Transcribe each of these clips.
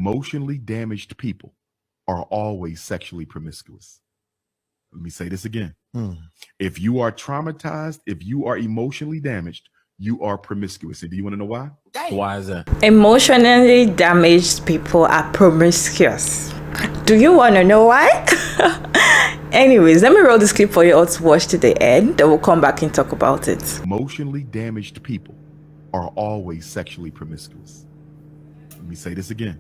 Emotionally damaged people are always sexually promiscuous. Let me say this again. If you are traumatized, if you are emotionally damaged, you are promiscuous. And do you want to know why? Why is that? Emotionally damaged people are promiscuous. Do you want to know why? Anyways, let me roll this clip for you all to watch to the end. Then we'll come back and talk about it. Emotionally damaged people are always sexually promiscuous. Let me say this again.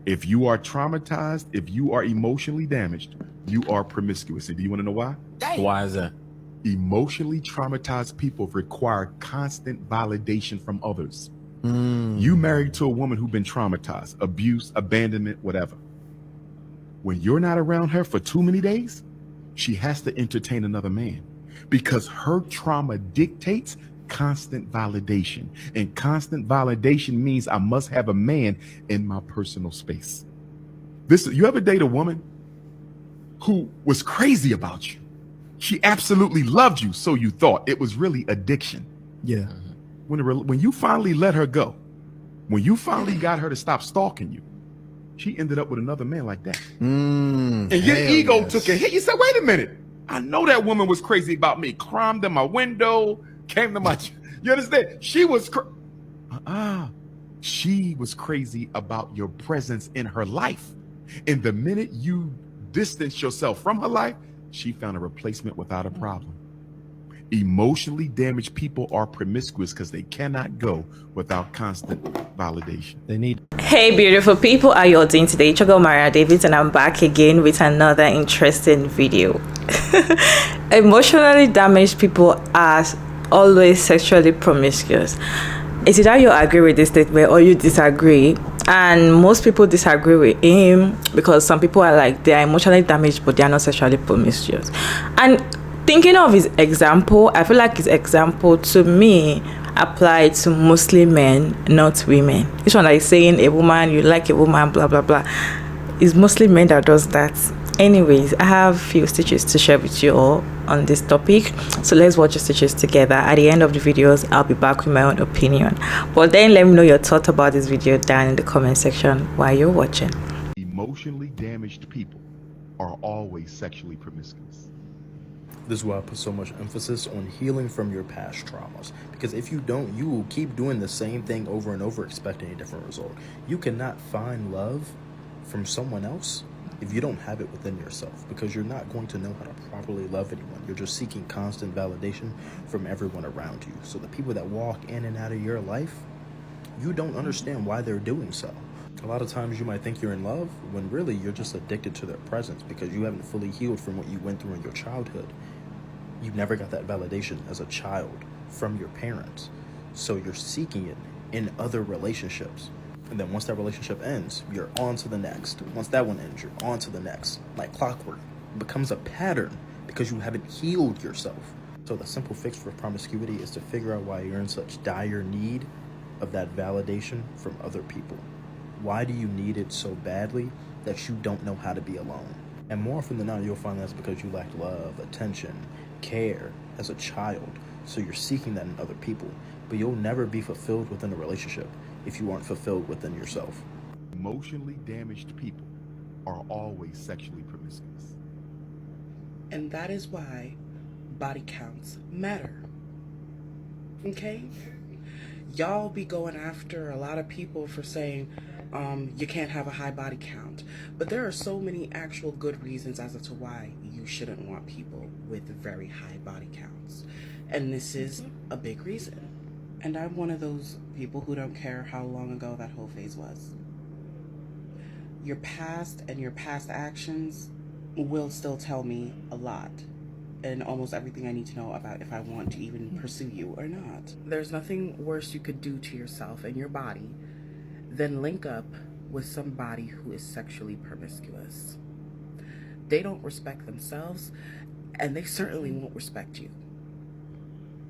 If you are traumatized, if you are emotionally damaged, you are promiscuous. And do you want to know why? Why is that? Emotionally traumatized people require constant validation from others. You married to a woman who's been traumatized, abuse, abandonment, whatever. When you're not around her for too many days, she has to entertain another man because her trauma dictates constant validation. And constant validation means I must have a man in my personal space. You ever date a woman who was crazy about you? She absolutely loved you, so you thought. It was really addiction. Yeah. When you finally let her go, when you finally got her to stop stalking you, she ended up with another man like that. And your ego took a hit. You said, wait a minute. I know that woman was crazy about me. Climbed in my window, came to my... You understand? She was... She was crazy about your presence in her life. And the minute you distance yourself from her life, she found a replacement without a problem. Emotionally damaged people are promiscuous because they cannot go without constant validation. They need. Hey beautiful people, how you all doing today? It's your girl Maria David and I'm back again with another interesting video. Emotionally damaged people are always sexually promiscuous. Is it how you agree with this statement or you disagree? And most people disagree with him because some people are like they are emotionally damaged but they are not sexually promiscuous. And thinking of his example, I feel like his example to me applied to mostly men, not women. This one like saying a woman, you like a woman, blah blah blah. It's mostly men that does that. Anyways, I have a few stitches to share with you all on this topic, so let's watch the stitches together. At the end of the videos, I'll be back with my own opinion, but then let me know your thoughts about this video down in the comment section while you're watching. Emotionally damaged people are always sexually promiscuous. This is why I put so much emphasis on healing from your past traumas. Because if you don't, you will keep doing the same thing over and over expecting a different result. You cannot find love from someone else if you don't have it within yourself, because you're not going to know how to properly love anyone. You're just seeking constant validation from everyone around you. So the people that walk in and out of your life, you don't understand why they're doing so. A lot of times you might think you're in love when really you're just addicted to their presence because you haven't fully healed from what you went through in your childhood. You never got that validation as a child from your parents. So you're seeking it in other relationships. And then once that relationship ends, you're on to the next. Once that one ends, you're on to the next. Like clockwork. It becomes a pattern because you haven't healed yourself. So the simple fix for promiscuity is to figure out why you're in such dire need of that validation from other people. Why do you need it so badly that you don't know how to be alone? And more often than not, you'll find that's because you lack love, attention, care as a child. So you're seeking that in other people. But you'll never be fulfilled within a relationship if you aren't fulfilled within yourself. Emotionally damaged people are always sexually promiscuous. And that is why body counts matter. Okay? Y'all be going after a lot of people for saying you can't have a high body count. But there are so many actual good reasons as to why you shouldn't want people with very high body counts. And this is a big reason. And I'm one of those people who don't care how long ago that whole phase was. Your past and your past actions will still tell me a lot. And almost everything I need to know about if I want to even pursue you or not. There's nothing worse you could do to yourself and your body than link up with somebody who is sexually promiscuous. They don't respect themselves, and they certainly won't respect you.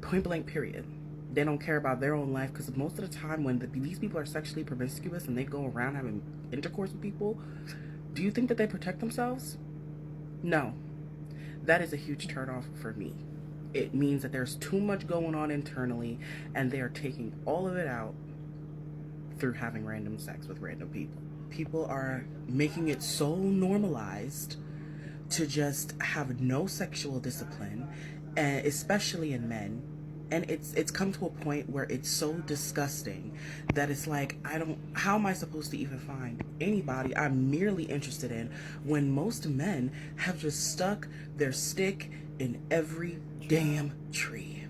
Point blank, period. They don't care about their own life, because most of the time when these people are sexually promiscuous and they go around having intercourse with people, do you think that they protect themselves? No. That is a huge turnoff for me. It means that there's too much going on internally and they are taking all of it out through having random sex with random people. people are making it so normalized to just have no sexual discipline, and especially in men. And it's come to a point where it's so disgusting that it's like, how am I supposed to even find anybody I'm merely interested in when most men have just stuck their stick in every damn tree?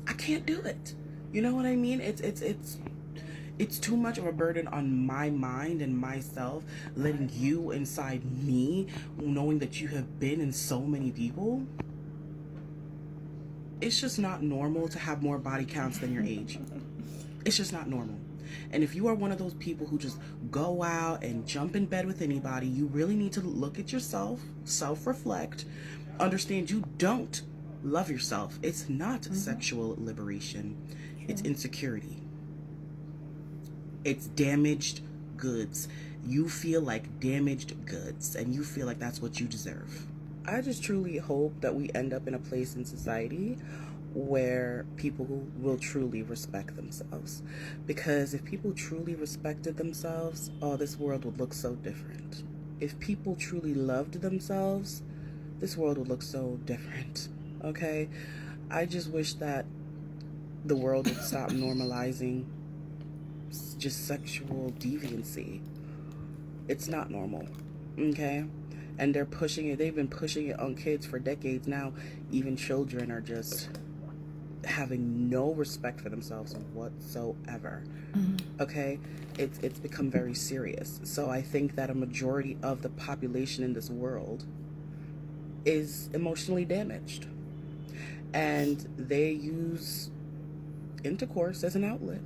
I can't do it. You know what I mean? It's too much of a burden on my mind and myself, letting you inside me, knowing that you have been in so many people. It's just not normal to have more body counts than your age. It's just not normal. And if you are one of those people who just go out and jump in bed with anybody, you really need to look at yourself, self-reflect, understand you don't love yourself. It's not sexual liberation. It's insecurity. It's damaged goods. You feel like damaged goods, and you feel like that's what you deserve. I just truly hope that we end up in a place in society where people will truly respect themselves. Because if people truly respected themselves, oh, this world would look so different. If people truly loved themselves, this world would look so different. Okay? I just wish that the world would stop normalizing just sexual deviancy. It's not normal. Okay? And they're pushing it. They've been pushing it on kids for decades now. Even children are just having no respect for themselves whatsoever. Okay? It's become very serious. So I think that a majority of the population in this world is emotionally damaged. And they use intercourse as an outlet.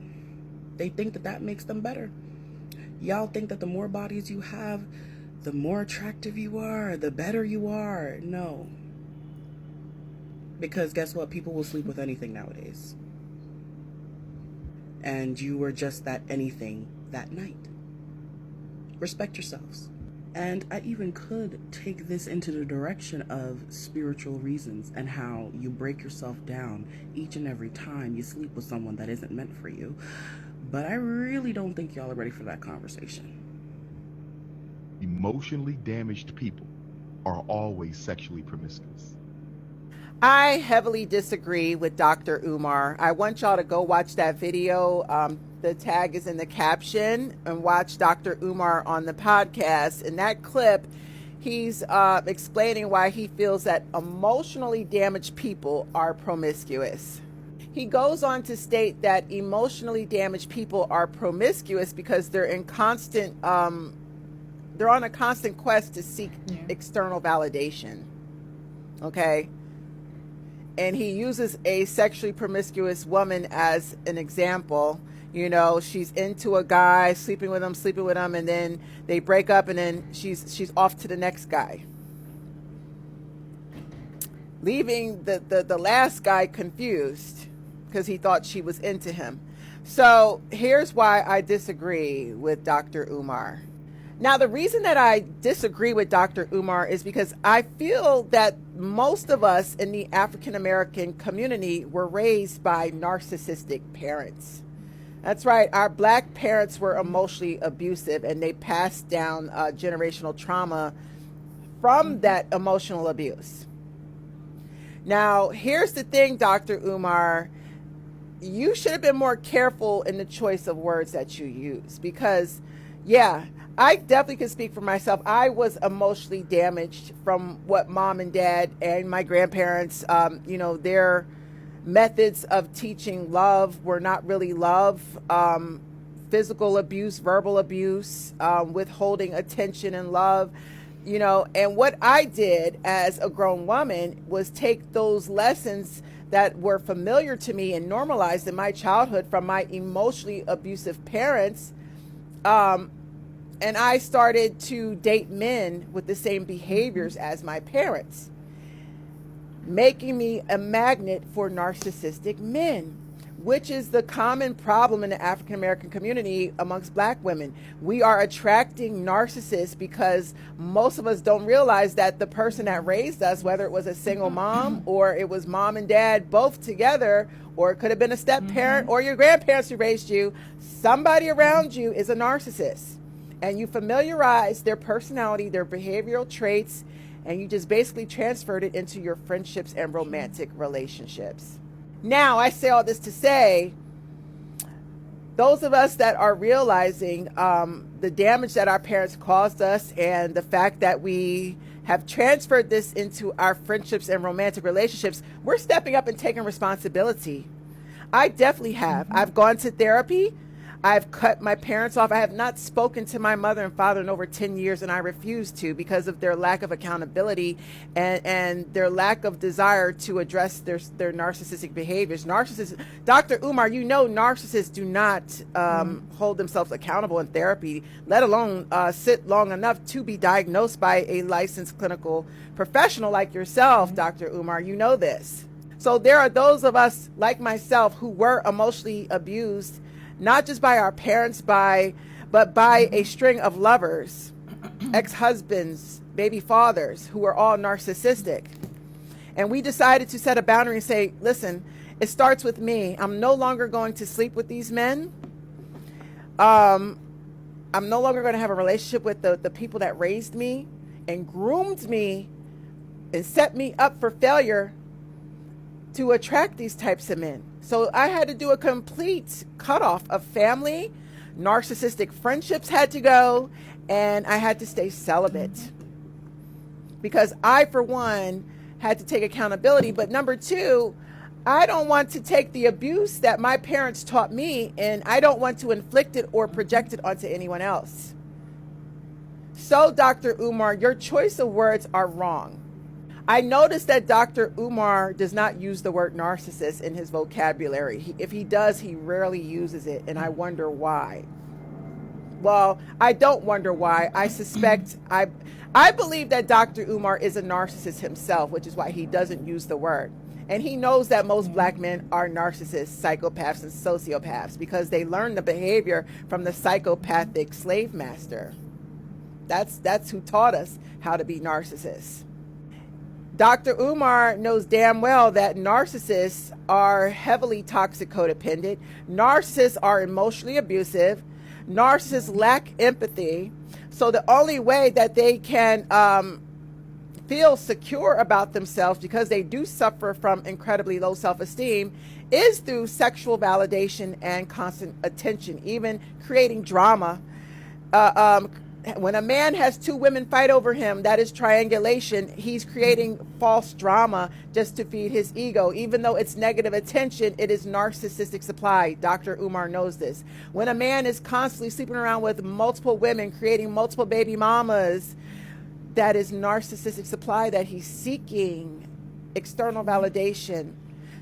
They think that that makes them better. Y'all think that the more bodies you have, the more attractive you are, the better you are. No. Because guess what? People will sleep with anything nowadays. And you were just that anything that night. Respect yourselves. And I even could take this into the direction of spiritual reasons and how you break yourself down each and every time you sleep with someone that isn't meant for you. But I really don't think y'all are ready for that conversation. Emotionally damaged people are always sexually promiscuous. I heavily disagree with Dr. Umar. I want y'all to go watch that video. The tag is in the caption, and watch Dr. Umar on the podcast. In that clip, he's explaining why he feels that emotionally damaged people are promiscuous. He goes on to state that emotionally damaged people are promiscuous because they're in constant they're on a constant quest to seek external validation. Okay? And he uses a sexually promiscuous woman as an example. You know, she's into a guy, sleeping with him, and then they break up, and then she's off to the next guy, leaving the last guy confused because he thought she was into him. So here's why I disagree with Dr. Umar. Now, the reason that I disagree with Dr. Umar is because I feel that most of us in the African American community were raised by narcissistic parents. That's right. Our black parents were emotionally abusive, and they passed down generational trauma from that emotional abuse. Now, here's the thing, Dr. Umar. You should have been more careful in the choice of words that you use, because, yeah, I definitely can speak for myself. I was emotionally damaged from what mom and dad and my grandparents, their methods of teaching love were not really love. Physical abuse, verbal abuse, withholding attention and love, and what I did as a grown woman was take those lessons that were familiar to me and normalized in my childhood from my emotionally abusive parents, and I started to date men with the same behaviors as my parents, making me a magnet for narcissistic men, which is the common problem in the African American community amongst black women. We are attracting narcissists because most of us don't realize that the person that raised us, whether it was a single mom or it was mom and dad both together, or it could have been a step parent or your grandparents who raised you, somebody around you is a narcissist. And you familiarize their personality, their behavioral traits, and you just basically transferred it into your friendships and romantic relationships. Now, I say all this to say, those of us that are realizing the damage that our parents caused us and the fact that we have transferred this into our friendships and romantic relationships, we're stepping up and taking responsibility. I definitely have. I've gone to therapy. I've cut my parents off. I have not spoken to my mother and father in over 10 years, and I refuse to because of their lack of accountability and their lack of desire to address their narcissistic behaviors. Dr. Umar, you know narcissists do not hold themselves accountable in therapy, let alone sit long enough to be diagnosed by a licensed clinical professional like yourself, Dr. Umar. You know this. So there are those of us like myself who were emotionally abused, not just by our parents, but by a string of lovers, ex-husbands, baby fathers, who are all narcissistic. And we decided to set a boundary and say, listen, it starts with me. I'm no longer going to sleep with these men. I'm no longer going to have a relationship with the people that raised me and groomed me and set me up for failure to attract these types of men. So I had to do a complete cutoff of family. Narcissistic friendships had to go, and I had to stay celibate because I, for one, had to take accountability. But number two, I don't want to take the abuse that my parents taught me, and I don't want to inflict it or project it onto anyone else. So, Dr. Umar, your choice of words are wrong. I noticed that Dr. Umar does not use the word narcissist in his vocabulary. If he does, he rarely uses it, and I wonder why. Well, I don't wonder why. I suspect, I believe that Dr. Umar is a narcissist himself, which is why he doesn't use the word. And he knows that most black men are narcissists, psychopaths, and sociopaths because they learn the behavior from the psychopathic slave master. That's who taught us how to be narcissists. Dr. Umar knows damn well that narcissists are heavily toxic codependent. Narcissists are emotionally abusive. Narcissists lack empathy. So the only way that they can feel secure about themselves, because they do suffer from incredibly low self-esteem, is through sexual validation and constant attention, even creating drama. When a man has two women fight over him, that is triangulation. He's creating false drama just to feed his ego. Even though it's negative attention, it is narcissistic supply. Dr. Umar knows this. When a man is constantly sleeping around with multiple women, creating multiple baby mamas, that is narcissistic supply that he's seeking, external validation.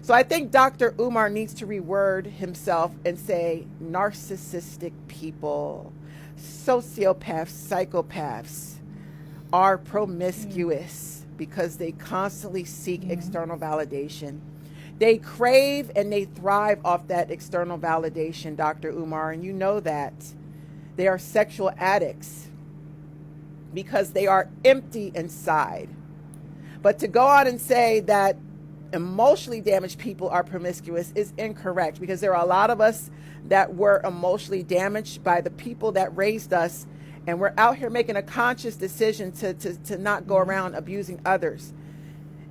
So I think Dr. Umar needs to reword himself and say narcissistic people, sociopaths, psychopaths are promiscuous because they constantly seek external validation. They crave and they thrive off that external validation, Dr. Umar, and you know that. They are sexual addicts because they are empty inside. But to go on and say that emotionally damaged people are promiscuous is incorrect, because there are a lot of us that were emotionally damaged by the people that raised us, and we're out here making a conscious decision to not go around abusing others.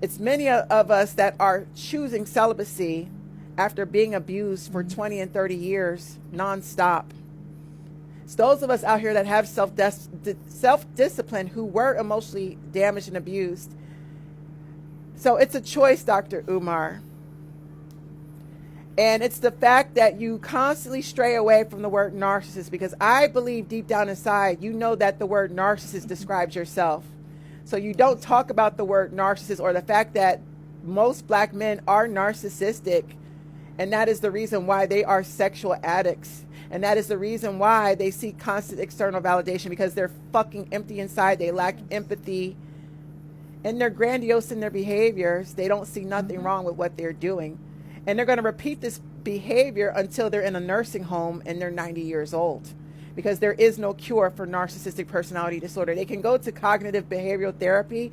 It's many of us that are choosing celibacy after being abused for 20 and 30 years nonstop. It's those of us out here that have self-discipline who were emotionally damaged and abused. So it's a choice, Dr. Umar. And it's the fact that you constantly stray away from the word narcissist, because I believe deep down inside, you know that the word narcissist describes yourself. So you don't talk about the word narcissist or the fact that most black men are narcissistic. And that is the reason why they are sexual addicts. And that is the reason why they seek constant external validation, because they're fucking empty inside. They lack empathy. And they're grandiose in their behaviors. They don't see nothing wrong with what they're doing. And they're going to repeat this behavior until they're in a nursing home and they're 90 years old, because there is no cure for narcissistic personality disorder. They can go to cognitive behavioral therapy,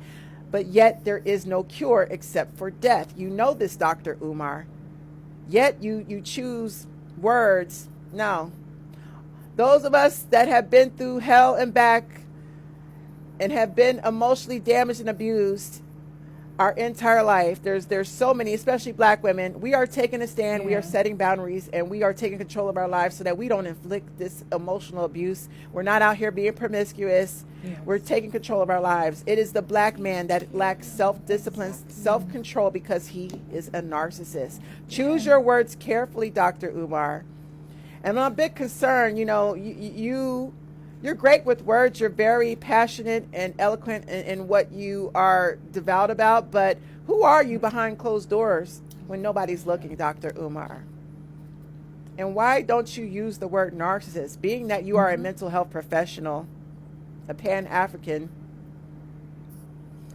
but yet there is no cure except for death. You know this, Dr. Umar. Yet you choose words. No. Those of us that have been through hell and back and have been emotionally damaged and abused our entire life. There's so many, especially black women. We are taking a stand. We are setting boundaries, and we are taking control of our lives so that we don't inflict this emotional abuse. We're not out here being promiscuous. We're taking control of our lives. It is the black man that lacks self-discipline, self-control, because he is a narcissist. Choose your words carefully, Dr. Umar. And I'm a bit concerned, you're great with words. You're very passionate and eloquent in what you are devout about. But who are you behind closed doors when nobody's looking, Dr. Umar? And why don't you use the word narcissist? Being that you are a mental health professional, a Pan-African,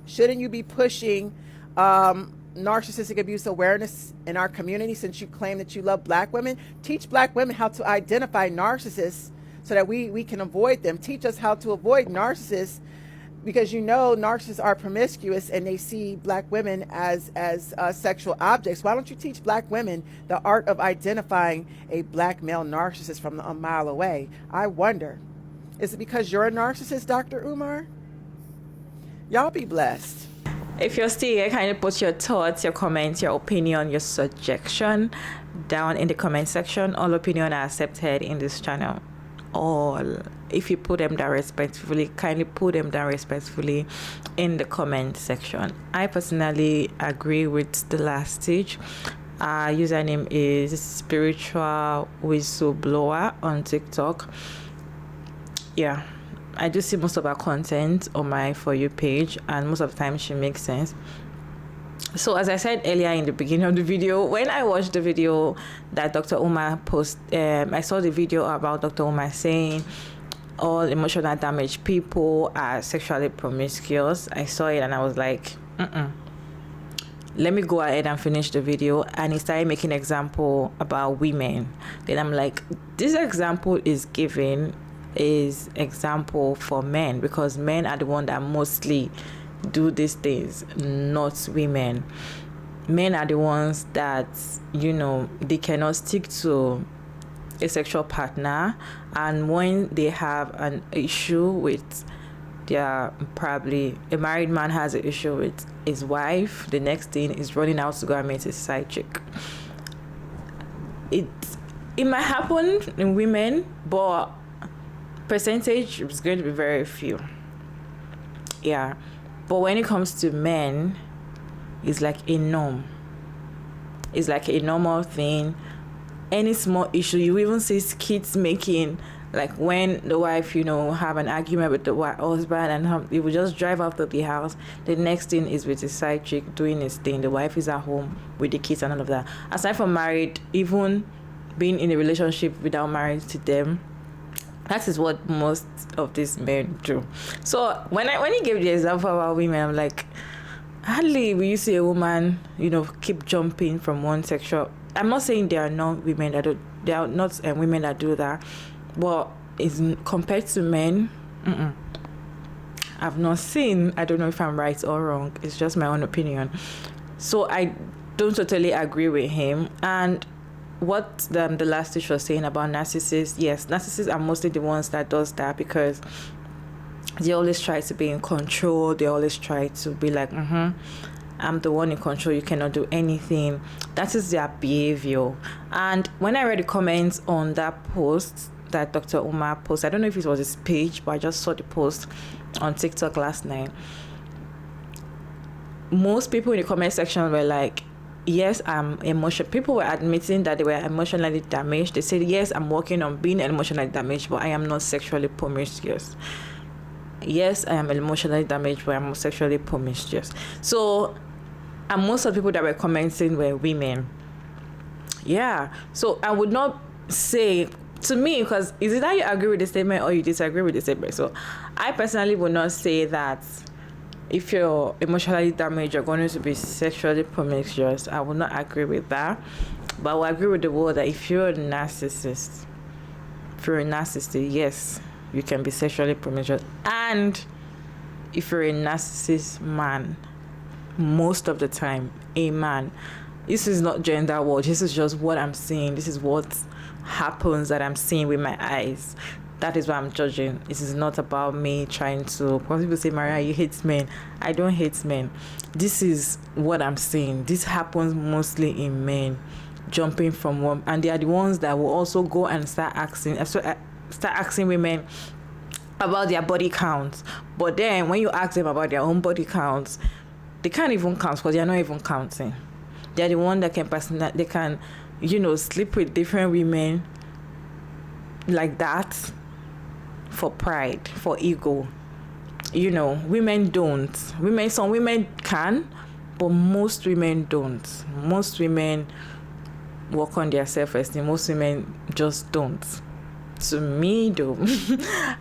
shouldn't you be pushing narcissistic abuse awareness in our community, since you claim that you love black women? Teach black women how to identify narcissists so that we can avoid them. Teach us how to avoid narcissists, because narcissists are promiscuous and they see black women as sexual objects. Why don't you teach black women the art of identifying a black male narcissist from a mile away? I wonder, is it because you're a narcissist, Dr. Umar? Y'all be blessed. If you're still here, kindly put your thoughts, your comments, your opinion, your suggestion down in the comment section. All opinions are accepted in this channel. All. If you put them down respectfully, kindly put them down respectfully in the comment section. I personally agree with the last stage. Username is Spiritual Whistleblower on TikTok. Yeah, I do see most of her content on my For You page, and most of the time she makes sense. So as I said earlier in the beginning of the video, when I watched the video that Dr. Umar posted, I saw the video about Dr. Umar saying all emotional damaged people are sexually promiscuous. I saw it and I was like, let me go ahead and finish the video. And he started making example about women. Then I'm like, this example is example for men, because men are the one that mostly do these things, not women. Men are the ones that they cannot stick to a sexual partner, and when they have an issue with probably a married man has an issue with his wife, the next thing is running out to go and meet his side chick. It might happen in women, but percentage is going to be very few. Yeah. But when it comes to men, it's like a norm. It's like a normal thing. Any small issue, you even see kids making, like when the wife, have an argument with the husband, and he will just drive out of the house. The next thing is with his side chick doing his thing. The wife is at home with the kids and all of that. Aside from married, even being in a relationship without marriage to them, that is what most of these men do. So when he gave the example about women, I'm like, hardly will you see a woman, keep jumping from one sexual. I'm not saying there are not women that do. There are not women that do that, but it's compared to men. I've not seen. I don't know if I'm right or wrong. It's just my own opinion. So I don't totally agree with him. And what the last teacher was saying about narcissists, yes, narcissists are mostly the ones that does that, because they always try to be in control. They always try to be like, I'm the one in control, you cannot do anything. That is their behavior. And when I read the comments on that post that Dr. Umar posted, I don't know if it was his page, but I just saw the post on TikTok last night. Most people in the comment section were like, yes, I'm emotional. People were admitting that they were emotionally damaged. They said, yes, I'm working on being emotionally damaged, but I am not sexually promiscuous. Yes, I am emotionally damaged, but I'm not sexually promiscuous. So, and most of the people that were commenting were women. Yeah. So I would not say, to me, because is it that you agree with the statement or you disagree with the statement? So I personally would not say that if you're emotionally damaged, you're going to be sexually promiscuous. I would not agree with that. But I will agree with the word that if you're a narcissist, yes, you can be sexually promiscuous. And if you're a narcissist man, most of the time, a man, this is not gender word. This is just what I'm saying. This is what happens that I'm seeing with my eyes, that is what I'm judging. It is not about me trying to, because people say, Maria, you hate men. I don't hate men. This is what I'm seeing. This happens mostly in men jumping from one, and they are the ones that will also go and start asking women about their body counts. But then when you ask them about their own body counts, they can't even count, because they are not even counting. They are the one that they can, sleep with different women like that for pride, for ego. Women don't. Some women can, but most women don't. Most women work on their self-esteem. Most women just don't. To me, though,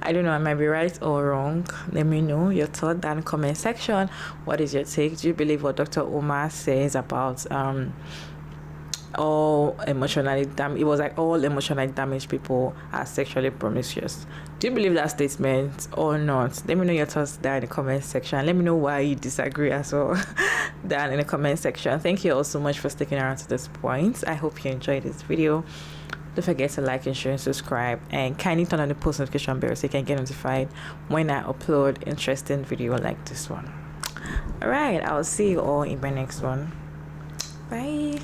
I don't know, I might be right or wrong. Let me know your thought down in the comment section. What is your take? Do you believe what Dr. UMAR says about all emotionally damaged? It was like all emotionally damaged people are sexually promiscuous. Do you believe that statement or not? Let me know your thoughts down in the comment section. Let me know why you disagree as well down in the comment section. Thank you all so much for sticking around to this point. I hope you enjoyed this video. Don't forget to like and share and subscribe, and kindly turn on the post notification bell so you can get notified when I upload interesting video like this one. Alright, I'll see you all in my next one. Bye.